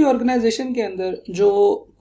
Organisation के अंदर जो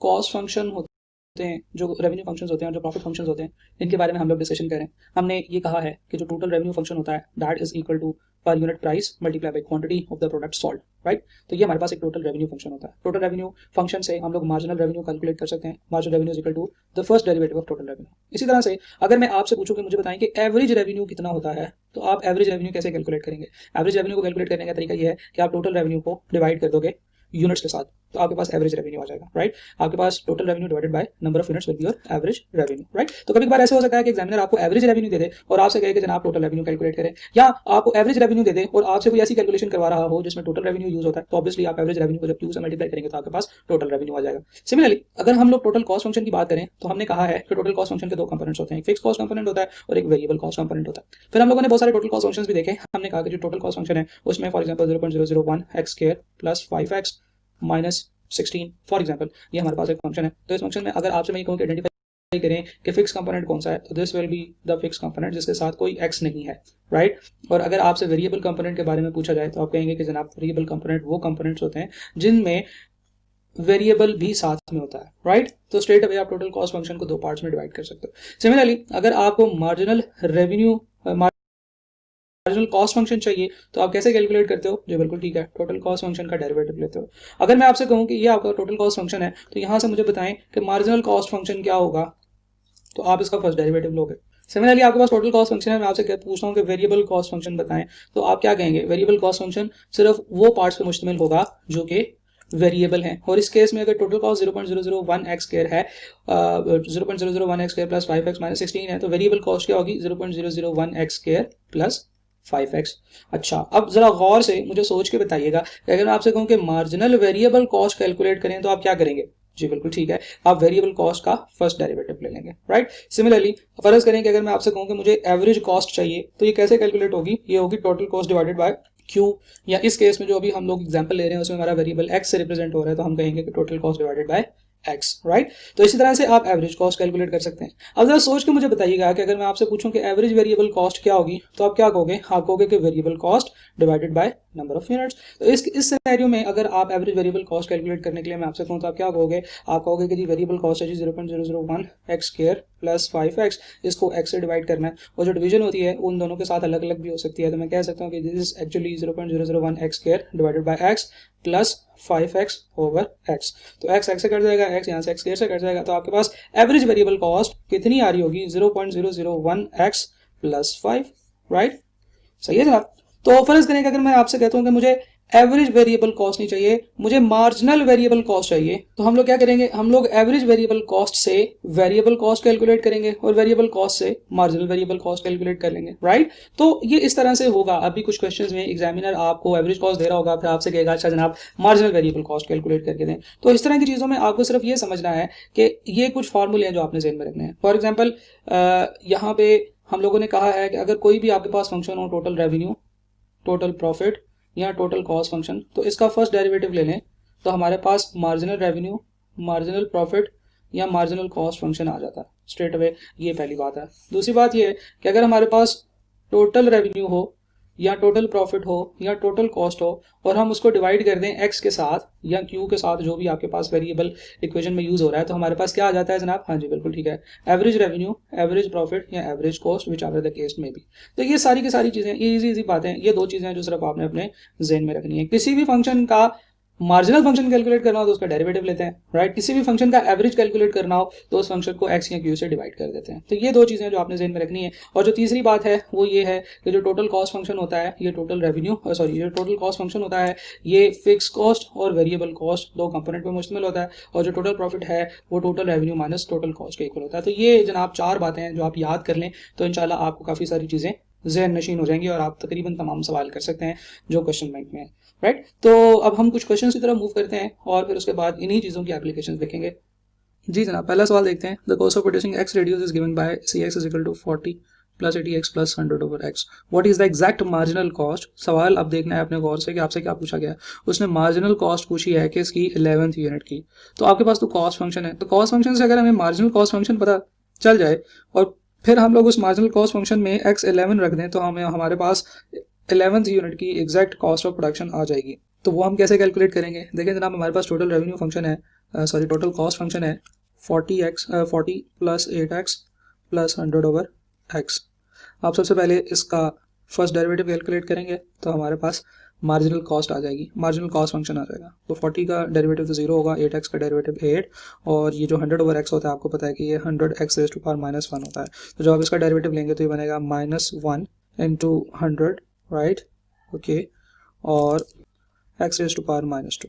कॉस्ट फंक्शन होते हैं, जो रेवेन्यू फंक्शंस होते हैं और जो प्रॉफिट फंक्शंस होते हैं, इनके बारे में हम लोग डिस्कशन करें। हमने ये कहा है कि जो टोटल रेवेन्यू फंक्शन होता है that is equal to per unit price multiply by quantity of the product sold, right. तो ये हमारे पास एक टोटल रेवेन्यू फंक्शन होता है। टोटल रेवेन्यू फंक्शन से हम लोग मार्जिनल रेवेन्यू कैलकुलेट कर सकते हैं। Marginal revenue is equal to the first derivative of total revenue. इसी तरह से अगर मैं आपसे पूछूं कि मुझे बताएं कि एवरेज रेवेन्यू कितना होता है, तो आप एवरेज रेवेन्यू कैसे कैलकुलेट करेंगे? एवरेज रेवेन्यू को कैलकुलेट करने का तरीका ये है कि आप टोटल रेवेन्यू को डिवाइड कर दोगे यूनिट्स के साथ, तो आपके पास एवरेज रेवेन्यू आ जाएगा, राइट। आपके पास total revenue divided by number of units will be your average revenue, right. तो कभी कभार ऐसे हो सकता है कि एग्जामिनर आपको एवरेज रेवेन्यू दे दे और आपसे कहे कि जनाब टोटल रेवेन्यू कैलकुलेट करें, या आपको एवरेज रेवेन्यू दे दे और आपसे कोई ऐसी कैलकुलेशन करवा रहा हो जिसमें टोटल रेवेन्यू यूज होता है, तो ऑब्वियसली आप एवरेज रेवेन्यू को जब 2 से मल्टीप्लाई करेंगे तो आपके पास टोटल रेवेन्यू आ जाएगा। सिमिलरली अगर हम लोग टोटल कॉस्ट फंक्शन की बात करें तो हमने कहा है कि टोटल कॉस्ट फंक्शन के दो कंपोनेंट्स होते हैं, एक फिक्स कॉस्ट कंपोनेंट होता है और एक वेरिएबल कॉस्ट कंपोनेंट होता है। फिर हम लोगों ने बहुत सारे टोटल कॉस्ट फंक्शंस भी देखे। हमने कहा कि जो टोटल कॉस्ट फंक्शन है उसमें for example 0.001 x square plus 5x minus 16 for example, ये हमारे पास एक फंक्शन है। तो इस फंक्शन में अगर आपसे मैं कहूं कि आइडेंटिफाई करें कि फिक्स कंपोनेंट कौन सा है, तो this will be the fix component जिसके साथ कोई x नहीं है, राइट। और अगर आपसे वेरिएबल कंपोनेंट के बारे में पूछा जाए तो आप कहेंगे कि जनाब वेरिएबल कंपोनेंट वो कंपोनेंट्स होते हैं जिनमें वेरिएबल भी साथ में होता है, राइट। तो स्ट्रेट अवे आप टोटल कॉस्ट फंक्शन को दो पार्ट्स में डिवाइड कर सकते हो। सिमिलरली अगर आपको marginal revenue marginal cost function चाहिए तो आप कैसे कैलकुलेट करते हो? जी बिल्कुल ठीक है, टोटल कॉस्ट फंक्शन का डेरिवेटिव लेते हो। अगर मैं आपसे कहूं कि ये आपका टोटल कॉस्ट फंक्शन है तो यहां से मुझे बताएं कि मार्जिनल कॉस्ट फंक्शन क्या होगा, तो आप इसका फर्स्ट डेरिवेटिव लोगे। सिमिलरली आपके पास टोटल कॉस्ट फंक्शन है, मैं आपसे पूछता हूं कि वेरिएबल कॉस्ट फंक्शन बताएं, तो आप क्या कहेंगे? वेरिएबल कॉस्ट फंक्शन सिर्फ वो पार्ट्स पे मुश्तमिल होगा जो कि वेरिएबल हैं। और इस केस में अगर टोटल कॉस्ट 0.001 x स्क्वायर है, 0.001 x square plus 5x minus 16 है, तो वेरिएबल कॉस्ट क्या होगी? 0.001 x स्क्वायर प्लस 5x। अच्छा, अब जरा गौर से मुझे सोच के बताइएगा कि अगर मैं आपसे कहूं कि मार्जिनल वेरिएबल कॉस्ट कैलकुलेट करें तो आप क्या करेंगे? जी बिल्कुल ठीक है, आप वेरिएबल कॉस्ट का फर्स्ट डेरिवेटिव ले लेंगे, राइट। सिमिलरली फर्ज करें कि अगर मैं आपसे कहूं कि मुझे एवरेज कॉस्ट चाहिए, तो ये कैसे कैलकुलेट होगी? ये होगी total cost divided by Q, या इस केस में जो अभी हम लोग एग्जांपल ले रहे हैं उसमें हमारा वेरिएबल x से रिप्रेजेंट हो रहा है, तो हम कहेंगे कि total cost divided by x, right. तो इसी तरह से आप एवरेज कॉस्ट कैलकुलेट कर सकते हैं। अब जरा सोच के मुझे बताइएगा कि अगर मैं आपसे पूछूं कि एवरेज वेरिएबल कॉस्ट क्या होगी, तो आप क्या कहोगे? आप कहोगे कि variable cost divided by number of units. तो इस सिनेरियो में अगर आप एवरेज वेरिएबल कॉस्ट कैलकुलेट करने के लिए मैं आपसे कहूं तो आप क्या कहोगे? आप कहोगे कि जी वेरिएबल कॉस्ट है जी 0.001 x स्क्वायर प्लस 5x, इसको x से डिवाइड करना है, और जो डिवीजन होती है उन दोनों के साथ अलग अलग भी हो सकती है। तो मैं कह सकता हूँ कि this is actually 0.001 x square divided by x plus 5x over x। तो x से कट जाएगा, x यहाँ से x स्क्वायर से कट जाएगा, तो आपके पास एवरेज वेरिएबल कॉस्ट कितनी आ रही होगी? 0.001 x प्लस 5, राइट। सही है जनाब। तो फर्ज करें कि अगर मैं आपसे कहता हूं कि मुझे एवरेज वेरिएबल कॉस्ट नहीं चाहिए, मुझे मार्जिनल वेरिएबल कॉस्ट चाहिए, तो हम लोग क्या करेंगे? हम लोग एवरेज वेरिएबल कॉस्ट से वेरिएबल कॉस्ट कैलकुलेट करेंगे और वेरिएबल कॉस्ट से मार्जिनल वेरिएबल कॉस्ट कैलकुलेट कर लेंगे, राइट। तो ये इस तरह से होगा। अभी कुछ क्वेश्चंस में एग्जामिनर आपको एवरेज कॉस्ट दे रहा होगा, फिर आपसे कहेगा अच्छा जनाब मार्जिनल वेरिएबल कॉस्ट कैलकुलेट करके दें। तो इस तरह की चीजों में आपको सिर्फ ये समझना है कि ये कुछ फॉर्मूले हैं जो आपने ज़हन में रखने हैं। फॉर एग्जाम्पल यहाँ पे हम लोगों ने कहा है कि अगर कोई भी आपके पास फंक्शन हो, टोटल रेवेन्यू, टोटल प्रॉफिट या टोटल कॉस्ट फंक्शन, तो इसका फर्स्ट डेरिवेटिव ले लें तो हमारे पास मार्जिनल रेवेन्यू, मार्जिनल प्रॉफिट या मार्जिनल कॉस्ट फंक्शन आ जाता है स्ट्रेट अवे। ये पहली बात है। दूसरी बात ये है कि अगर हमारे पास टोटल रेवेन्यू हो या टोटल प्रॉफिट हो या टोटल कॉस्ट हो और हम उसको डिवाइड कर दें x के साथ या q के साथ, जो भी आपके पास वेरिएबल इक्वेशन में यूज हो रहा है, तो हमारे पास क्या आ जाता है जनाब? हाँ जी बिल्कुल ठीक है, एवरेज रेवेन्यू, एवरेज प्रॉफिट या average cost, which are the case में भी। तो ये सारी की सारी चीजें, ये इजी बातें, ये दो चीजें हैं जो सिर्फ आपने अपने ज़हन में रखनी है। किसी भी फंक्शन का मार्जिनल फंक्शन कैलकुलेट करना हो तो उसका डेरिवेटिव लेते हैं, राइट। किसी भी फंक्शन का एवरेज कैलकुलेट करना हो तो उस फंक्शन को x या q से डिवाइड कर देते हैं। तो ये दो चीजें जो आपने ज़हन में रखनी है। और जो तीसरी बात है वो ये है कि जो टोटल कॉस्ट फंक्शन होता है, ये टोटल रेवेन्यू सॉरी जो टोटल कॉस्ट फंक्शन होता है ये फिक्स कॉस्ट और वेरिएबल कॉस्ट दो कंपोनेंट पर मुश्तमिल होता है, और जो टोटल प्रॉफिट है वो total revenue minus total cost के इक्वल होता है। तो ये जनाब चार बातें हैं जो आप याद कर लें तो इंशाल्लाह आपको काफ़ी सारी चीज़ें ज़हन नशीन हो जाएंगी और आप तकरीबन तमाम सवाल कर सकते हैं जो क्वेश्चन बैंक में है, राइट। तो अब हम कुछ क्वेश्चन की तरफ मूव करते हैं और फिर उसके बाद इन्हीं चीज़ों की एप्लीकेशन देखेंगे। जी जनाब, पहला सवाल देखते हैं। The cost of producing x reduce is given by cx is equal to 40 plus 80x plus 100 over x. What is the exact marginal cost? सवाल अब देखना है अपने गौर से कि आपसे क्या पूछा गया। उसने मार्जिनल कॉस्ट पूछी है कि इसकी 11th यूनिट की। तो आपके पास तो कॉस्ट फंक्शन है, तो कॉस्ट फंक्शन से अगर हमें मार्जिनल कॉस्ट फंक्शन पता चल जाए और फिर हम लोग उस मार्जिनल कॉस्ट फंक्शन में x11 रख दें तो हमें हमारे पास 11th यूनिट की एग्जैक्ट कॉस्ट ऑफ प्रोडक्शन आ जाएगी। तो वो हम कैसे कैलकुलेट करेंगे? देखिए जनाब, हमारे पास टोटल रेवेन्यू फंक्शन है, टोटल कॉस्ट फंक्शन है 40 प्लस 8x प्लस 100/x। आप सबसे पहले इसका फर्स्ट डेरिवेटिव कैलकुलेट करेंगे तो हमारे पास मार्जिनल कॉस्ट आ जाएगी, मार्जिनल कॉस्ट फंक्शन आ जाएगा। तो 40 का डेरिवेटिव तो 0 होगा, 8x का डेरिवेटिव 8, और ये जो 100/x होता है आपको पता है कि ये 100x⁻⁻1 होता है। तो जब आप इसका डेरिवेटिव लेंगे तो ये बनेगा -1 इंटू 100, राइट, ओके, और x⁻⁻2।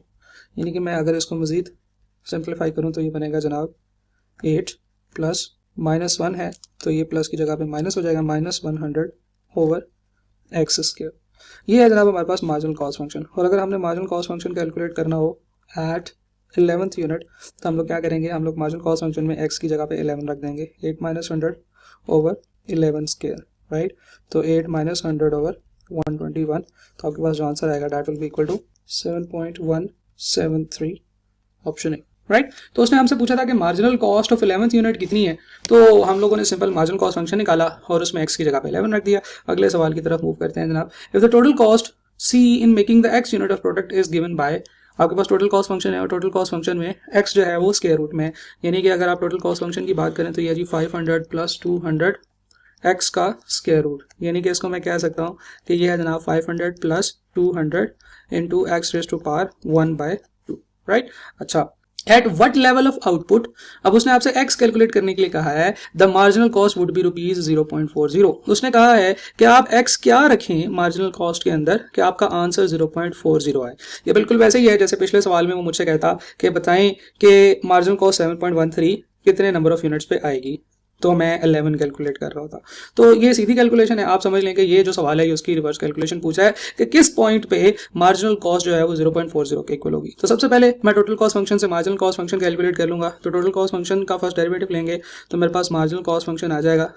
यानी कि मैं अगर इसको मज़ीद सिंप्लीफाई करूँ तो ये बनेगा जनाब 8 प्लस -1 है तो ये प्लस की जगह पे माइनस हो जाएगा, -100/x²। ये है जनाब हमारे पास मार्जिनल कॉस्ट फंक्शन। और अगर हमने मार्जिनल कॉस्ट फंक्शन कैलकुलेट करना हो एट 11th यूनिट तो हम लोग क्या करेंगे, हम लोग मार्जिनल कॉस्ट फंक्शन में x की जगह पे 11 रख देंगे, 8 - 100/11², राइट। तो 8 - 100/121, तो आपके पास जो आंसर आएगा that will be equal to 7.173, option A, right. तो उसने हमसे पूछा था कि marginal cost of 11th unit कितनी है, तो हम लोगों ने सिंपल मार्जिनल कॉस्ट फंक्शन निकाला और उसमें x की जगह पे 11 रख दिया। अगले सवाल की तरफ मूव करते हैं जनाब। If the total cost C in making the x unit of product is given bye, आपके पास टोटल कॉस्ट फंक्शन है और टोटल कॉस्ट फंक्शन में x जो है वो स्क्वायर रूट में है। यानी कि अगर आप टोटल कॉस्ट फंक्शन की बात करें तो ये जी 500 प्लस 200 x का स्क्वायर रूट, यानी कि इसको मैं कह सकता हूँ कि ये है जनाब 500 प्लस 200 इंटू x⁻1/2, राइट। अच्छा, at what level of output, अब उसने आपसे x कैलकुलेट करने के लिए कहा है the marginal cost would be ₹0.40। उसने कहा है कि आप x क्या रखें मार्जिनल कॉस्ट के अंदर कि आपका आंसर 0.40 आए। ये बिल्कुल वैसे ही है जैसे पिछले सवाल में वो मुझसे कहता कि बताएं कि मार्जिनल कॉस्ट 7.13 कितने नंबर ऑफ यूनिट्स पे आएगी, तो मैं 11 कैलकुलेट कर रहा था। तो ये सीधी कैलकुलेशन है, आप समझ लें कि ये जो सवाल है उसकी रिवर्स कैलकुलेशन पूछा है कि किस पॉइंट पे मार्जिनल कॉस्ट जो है वो 0.40 के इक्वल होगी। तो सबसे पहले मैं टोटल कॉस्ट फंक्शन से मार्जिनल कॉस्ट फंक्शन कैलकुलेट कर लूंगा। तो टोटल कॉस्ट फंक्शन का फर्स्ट डेरिवेटिव लेंगे तो मेरे पास मार्जिनल कॉस्ट फंक्शन आ जाएगा।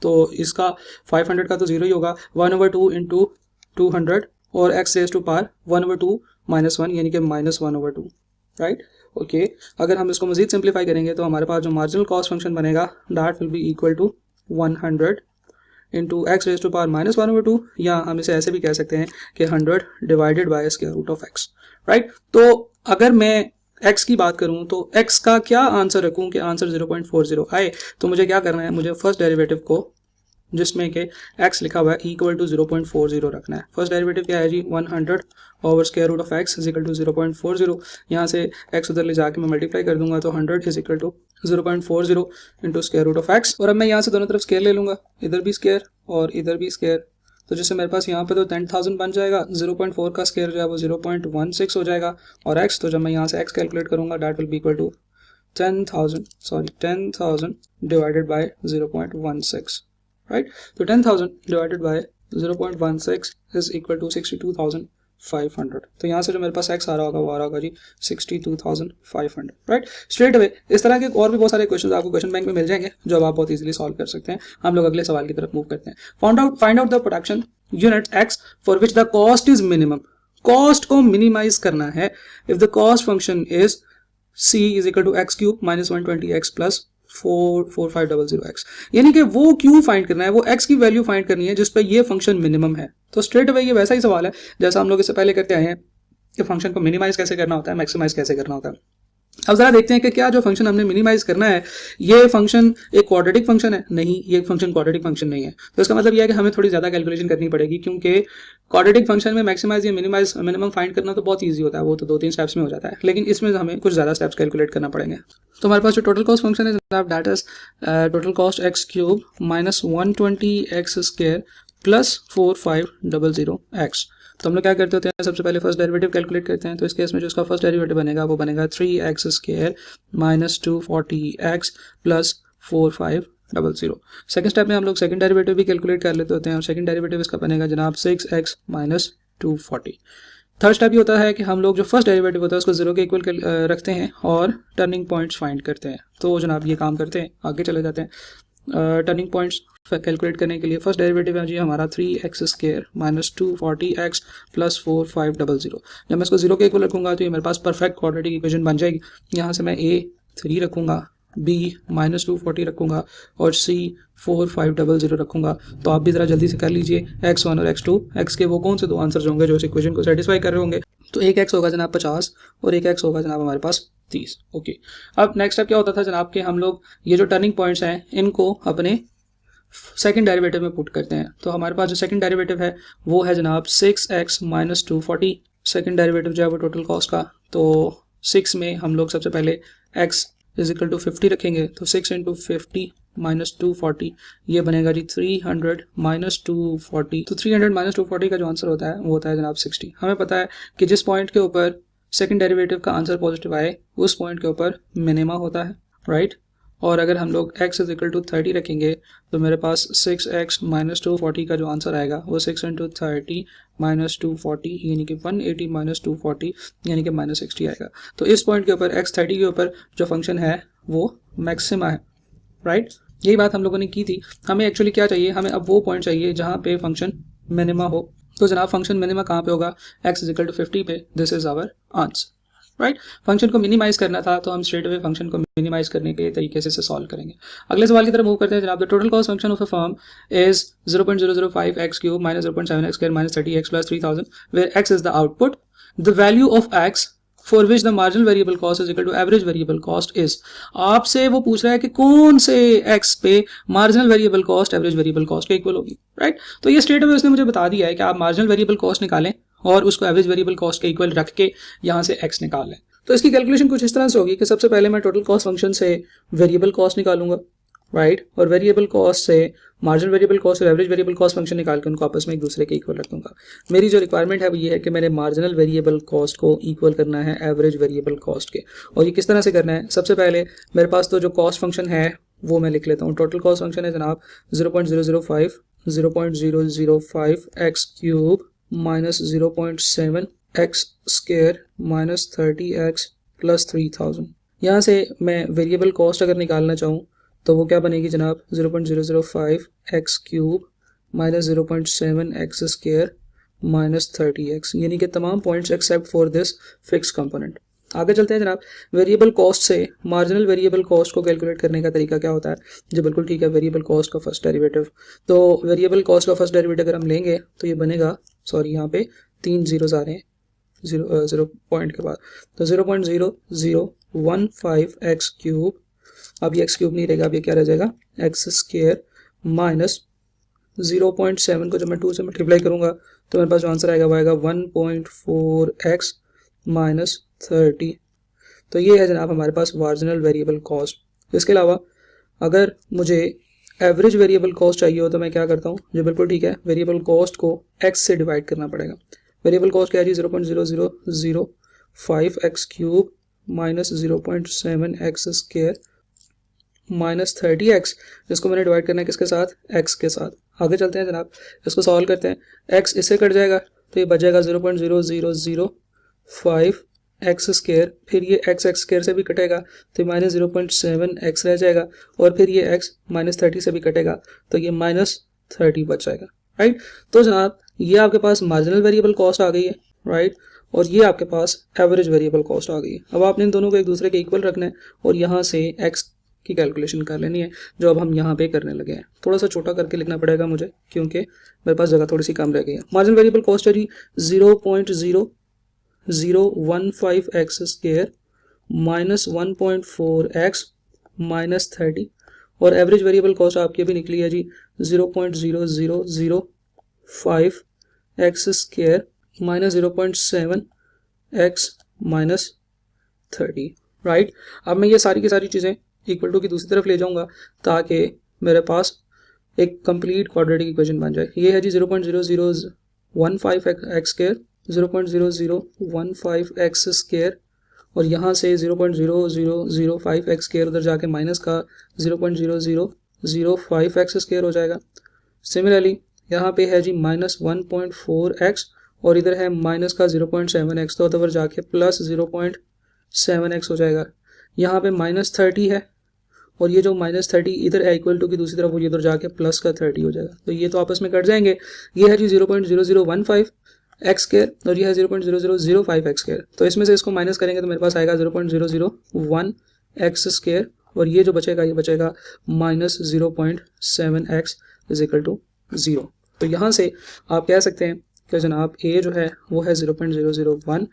तो इसका 500 का तो 0 ही होगा, 1/2 इंटू 200 और x⁻1/2 -1 यानी कि -1/2, राइट, ओके। अगर हम इसको मजीद सिंप्लीफाई करेंगे तो हमारे पास जो मार्जिनल कॉस्ट फंक्शन बनेगा that will be equal to 100 into x⁻1/2, या हम इसे ऐसे भी कह सकते हैं कि 100 divided by square root of x, right. तो अगर मैं x की बात करूं तो x का क्या आंसर रखूं कि आंसर 0.40 आए, तो मुझे क्या करना है, मुझे फर्स्ट डेरिवेटिव को जिसमें कि x लिखा हुआ है इक्वल टू 0.40 रखना है। फर्स्ट डेरिवेटिव क्या है जी, 100 over square root of x is equal to 0.40। यहाँ से x उधर ले जाके मैं मल्टीप्लाई कर दूंगा तो 100 is equal to 0.40 into square root of x। और अब मैं यहाँ से दोनों तरफ स्क्वायर ले लूंगा, इधर भी स्क्वायर और इधर भी स्क्वायर, तो जिससे मेरे पास यहाँ पे तो 10,000 बन जाएगा, 0.4 का स्क्वायर जो है वो 0.16 हो जाएगा, और x तो जब मैं यहाँ से x कैलकुलेट करूंगा that will be equal to 10,000 divided by 0.16, right. तो 10,000 divided by 0.16 is equal to 62,500। तो यहाँ से जो मेरे पास x आ रहा होगा वो आ रहा होगा जी 62,500, राइट। स्ट्रेट अवे इस तरह के और भी बहुत सारे क्वेश्चन आपको क्वेश्चन बैंक में मिल जाएंगे जो आप बहुत इजीली सॉल्व कर सकते हैं। हम लोग अगले सवाल की तरफ मूव करते हैं। Find out the production unit x for which the cost is minimum. Cost को मिनिमाइज करना है if the cost function is c is equal to x³ - 120x plus 4500x, यानी कि वो क्यू फाइंड करना है, वो x की वैल्यू फाइंड करनी है जिस पे ये फंक्शन मिनिमम है। तो स्ट्रेट अवे ये वैसा ही सवाल है जैसा हम लोग इससे पहले करते आए हैं कि फंक्शन को मिनिमाइज कैसे करना होता है, मैक्सिमाइज कैसे करना होता है। अब जरा देखते हैं कि क्या जो फंक्शन हमने मिनिमाइज करना है ये फंक्शन एक क्वाड्रेटिक फंक्शन है। नहीं, ये फंक्शन क्वाड्रेटिक फंक्शन नहीं है। तो इसका मतलब यह है कि हमें थोड़ी ज्यादा कैलकुलेशन करनी पड़ेगी, क्योंकि क्वाड्रेटिक फंक्शन में मैक्सिमाइज या मिनिमाइज मिनिमम फाइंड करना तो बहुत ईजी होता है, वो तो 2-3 स्टेप्स में हो जाता है, लेकिन इसमें हमें कुछ ज्यादा स्टेप्स कैलकुलेट करना पड़ेंगे। तो हमारे पास जो टोटल कॉस्ट फंक्शन है जनाब that is total cost x³ - 120x² plus 4500x। तो हम लोग क्या करते होते हैं, सबसे पहले फर्स्ट डेरिवेटिव कैलकुलेट करते हैं। तो इस केस में जो इसका फर्स्ट डेरिवेटिव बनेगा वो बनेगा 3x² - 240x plus 4500। Second step में हम लोग सेकंड डेरिवेटिव भी कैलकुलेट कर लेते होते हैं और सेकंड डेरिवेटिव इसका बनेगा जनाब 6x - 240। थर्ड स्टेप ये होता है कि हम लोग जो फर्स्ट डेरिवेटिव होता है उसको 0 के इक्वल रखते हैं और टर्निंग पॉइंट्स फाइंड करते हैं। तो जनाब ये काम करते हैं, आगे चले जाते हैं। टर्निंग पॉइंट्स कैलकुलेट करने के लिए फर्स्ट डेरिवेटिव है जी हमारा 3x² - 240x प्लस 4500। जब मैं इसको 0 के इक्वल रखूंगा तो ये मेरे पास परफेक्ट क्वाड्रेटिक इक्वेशन बन जाएगी। यहाँ से मैं a 3 रखूंगा, b -240 रखूंगा और c 4500 रखूंगा। तो आप भी जरा जल्दी से कर लीजिए x1 और x2, x के वो कौन से दो आंसर्स होंगे जो इस इक्वेशन को सेटिस्फाई कर रहे होंगे। तो एक एक्स होगा जनाब 50 और एक एक्स होगा जनाब हमारे पास 30। ओके, अब नेक्स्ट स्टेप क्या होता था जनाब कि हम लोग ये जो टर्निंग पॉइंट्स हैं इनको अपने सेकंड डेरिवेटिव में पुट करते हैं। तो हमारे पास जो सेकंड डेरिवेटिव है वो है जनाब 6x माइनस 240। सेकंड डेरिवेटिव जो है वो टोटल कॉस्ट का, तो 6 में हम लोग सबसे पहले x इज इक्वल टू 50 रखेंगे, तो 6 इंटू 50 माइनस 240 ये बनेगा जी 300 माइनस 240। तो 300 माइनस 240 का जो आंसर होता है वो होता है जनाब 60। हमें पता है कि जिस पॉइंट के ऊपर सेकंड डेरिवेटिव का आंसर पॉजिटिव आए उस पॉइंट के ऊपर मिनिमा होता है, राइट। और अगर हम लोग x इज इक्वल टू 30 रखेंगे तो मेरे पास 6x माइनस 240 का जो आंसर आएगा वो 6 इंटू 30 माइनस 240 यानी कि 180 माइनस 240 यानी कि माइनस 60 आएगा। तो इस पॉइंट के ऊपर x 30 के ऊपर जो फंक्शन है वो मैक्सिमा है, राइट। यही बात हम लोगों ने की थी। हमें एक्चुअली क्या चाहिए, हमें अब वो पॉइंट चाहिए जहाँ पे फंक्शन मिनिमा हो। तो जनाब फंक्शन मिनिमा कहाँ पे होगा, x इज इक्वल टू 50 पे। This is our answer, right. Function को मिनिमाइज करना था तो हम स्ट्रेट अवे फंक्शन को मिनिमाइज करने के तरीके से सॉल्व करेंगे। अगले सवाल की तरफ मूव करते हैं जनाब। The total cost function of a firm is 0.005 x cube minus 0.7 x square minus 30x plus 3000 where x is the output. The value of x for which the marginal variable cost is equal to average variable cost is. आपसे वो पूछ रहा है कि कौन से x पे marginal variable cost average variable cost के इक्वल होगी, राइट। तो ये स्ट्रेट अवे उसने मुझे बता दिया है कि आप मार्जिनल वेरिएबल कॉस्ट निकालें और उसको एवरेज वेरिएबल कॉस्ट के इक्वल रख के यहाँ से x निकाल लें। तो इसकी कैलकुलेशन कुछ इस तरह से होगी कि सबसे पहले मैं टोटल कॉस्ट फंक्शन से वेरिएबल कॉस्ट निकालूंगा, राइट। और वेरिएबल कॉस्ट से मार्जिनल वेरिएबल कॉस्ट और एवरेज वेरिएबल कॉस्ट फंक्शन निकाल के उनको आपस में एक दूसरे के इक्वल रख दूंगा। मेरी जो रिक्वायरमेंट है वो ये है कि मैंने मार्जिनल वेरिएबल कॉस्ट को इक्वल करना है एवरेज वेरिएबल कॉस्ट के। और ये किस तरह से करना है, सबसे पहले मेरे पास तो जो कॉस्ट फंक्शन है वो मैं लिख लेता हूँ। टोटल कॉस्ट फंक्शन है जनाब 0.005 x cube minus 0.7 x square minus 30x plus 3000। यहाँ से मैं वेरिएबल कॉस्ट अगर निकालना चाहूँ तो वो क्या बनेगी जनाब 0.005 x cube minus 0.7 x square minus 30x, यानी कि तमाम points except for this fix component. आगे चलते हैं जनाब। वेरिएबल कॉस्ट से मार्जिनल वेरिएबल कॉस्ट को कैलकुलेट करने का तरीका क्या होता है, जो बिल्कुल ठीक है। वेरिएबल कॉस्ट का फर्स्ट डेरिवेटिव, तो वेरिएबल कॉस्ट का फर्स्ट डेरिवेटिव अगर हम लेंगे तो ये बनेगा, सॉरी यहाँ पे 3 जीरोस आ रहे हैं जीरो पॉइंट के बाद, तो 0.0015 एक्स क्यूब। अब ये एक्स क्यूब नहीं रहेगा, अब ये क्या रह जाएगा एक्स स्क्वायर माइनस 0.7 को जब मैं 2 से मल्टीप्लाई करूंगा तो मेरे पास जो आंसर आएगा वो आएगा 1.4x माइनस 30। तो ये है जनाब हमारे पास मार्जिनल वेरिएबल कॉस्ट। इसके अलावा अगर मुझे एवरेज वेरिएबल कॉस्ट चाहिए हो तो मैं क्या करता हूँ, जो बिल्कुल ठीक है, वेरिएबल कॉस्ट को x से डिवाइड करना पड़ेगा। वेरिएबल कॉस्ट क्या है जी 0.0005 x cube minus 0.7 x square minus 30x, जिसको मैंने डिवाइड करना है किसके साथ, x के साथ। आगे चलते हैं जनाब, इसको सॉल्व करते हैं। x इससे कट जाएगा तो ये बचेगा 0.0005 एक्स स्क्वायर, फिर ये x स्क्वायर से भी कटेगा तो माइनस 0.7 x रह जाएगा, और फिर ये x माइनस 30 से भी कटेगा तो ये माइनस 30 बच जाएगा, राइट। तो जनाब ये आपके पास मार्जिनल वेरिएबल कॉस्ट आ गई है, राइट, और ये आपके पास एवरेज वेरिएबल कॉस्ट आ गई है। अब आपने इन दोनों को एक दूसरे के इक्वल रखना है और यहाँ से x की कैलकुलेशन कर लेनी है, जो अब हम यहाँ पे करने लगे हैं। थोड़ा सा छोटा करके लिखना पड़ेगा मुझे क्योंकि मेरे पास जगह थोड़ी सी कम रह गई है। मार्जिनल वेरिएबल कॉस्ट है जी 0.0015 x square minus 1.4x minus 30, और एवरेज वेरिएबल कॉस्ट आपकी अभी निकली है जी 0.0005 x square minus 0.7 x minus 30, right. अब मैं ये सारी की सारी चीज़ें इक्वल टू की दूसरी तरफ ले जाऊंगा ताकि मेरे पास एक कंप्लीट क्वाड्रेटिक इक्वेशन बन जाए। ये है जी 0.0015 एक्स स्क्वायर 0.0015 एक्स स्क्वायर, और यहाँ से 0.0005 एक्स स्क्वायर उधर जाके माइनस का 0.0005 एक्स स्क्वायर हो जाएगा। सिमिलरली यहाँ पे है जी माइनस 1.4x और इधर है माइनस का 0.7x, तो उधर जाके प्लस 0.7x हो जाएगा। यहाँ पे माइनस 30 है और ये जो माइनस 30 इधर है इक्वल टू की दूसरी तरफ, वो ये इधर जाके प्लस का 30 हो जाएगा। तो ये तो आपस में कट जाएंगे। ये है जी 0.0015 एक्स स्क्वायर और ये है 0.0005 एक्स स्क्वायर, तो इसमें से इसको माइनस करेंगे तो मेरे पास आएगा 0.001 एक्स स्क्वायर, और ये जो बचेगा ये बचेगा minus 0.7 x is equal to 0। तो यहाँ से आप कह सकते हैं कि जनाब ए जो है वो है 0.001,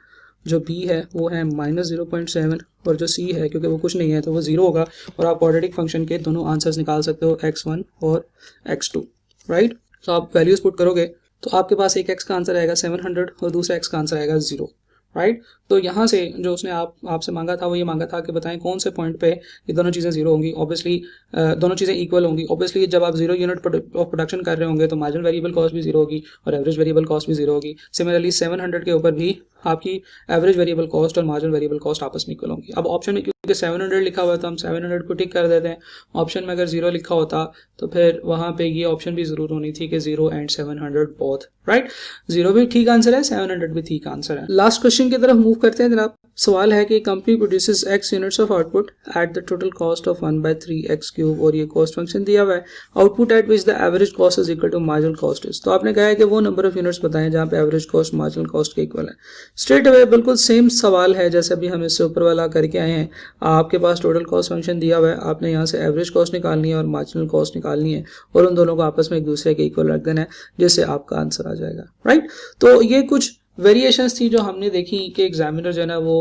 जो बी है वो है -0.7 और जो सी है क्योंकि वो कुछ नहीं है तो वो 0 होगा। और आप क्वाड्रेटिक फंक्शन के दोनों आंसर्स निकाल सकते हो, x1 और x2, राइट। तो आप वैल्यूज पुट करोगे तो आपके पास एक x का आंसर आएगा 700 और दूसरा x का आंसर आएगा 0, राइट। तो यहाँ से जो उसने आपसे मांगा था वो ये मांगा था कि बताएं कौन से पॉइंट पे ये दोनों चीज़ें जीरो होंगी। ऑब्वियसली दोनों चीज़ें इक्वल होंगी। ऑब्वियसली जब आप 0 यूनिट ऑफ प्रोडक्शन कर रहे होंगे तो मार्जिनल वेरिएबल कॉस्ट भी 0 होगी और एवरेज वेरिएबल कॉस्ट भी 0 होगी। सिमिलरली 700 के ऊपर भी आपकी एवरेज वेरिएबल कॉस्ट और मार्जिनल वेरिएबल कॉस्ट आपस में इक्वल होंगी। अब ऑप्शन में क्योंकि 700 लिखा हुआ था हम 700 को टिक कर देते हैं। ऑप्शन में अगर 0 लिखा होता तो फिर वहाँ पे ये ऑप्शन भी ज़रूर होनी थी कि 0 एंड 700 बोथ, राइट। 0 भी ठीक आंसर है, 700 भी ठीक आंसर है। लास्ट क्वेश्चन की तरफ मूव करते हैं जनाब। सवाल है कि company produces x units of output at the total cost of 1/3x³ और ये कॉस्ट फंक्शन दिया हुआ है। Output at which the average cost is equal to marginal cost is. तो आपने कहा है कि वो नंबर ऑफ यूनिट्स बताएं जहां पे एवरेज कॉस्ट मार्जिनल कॉस्ट के इक्वल है। स्ट्रेट अवे बिल्कुल सेम सवाल है जैसे अभी हम इससे ऊपर वाला करके आए हैं। आपके पास टोटल कॉस्ट फंक्शन दिया हुआ है, आपने यहाँ से एवरेज कॉस्ट निकालनी है और मार्जिनल कॉस्ट निकालनी है और उन दोनों को आपस में एक दूसरे के इक्वल रख देना है जिससे आपका आंसर आ जाएगा, राइट। तो ये कुछ वेरिएशंस थी जो हमने देखी कि एग्जामिनर जो है ना वो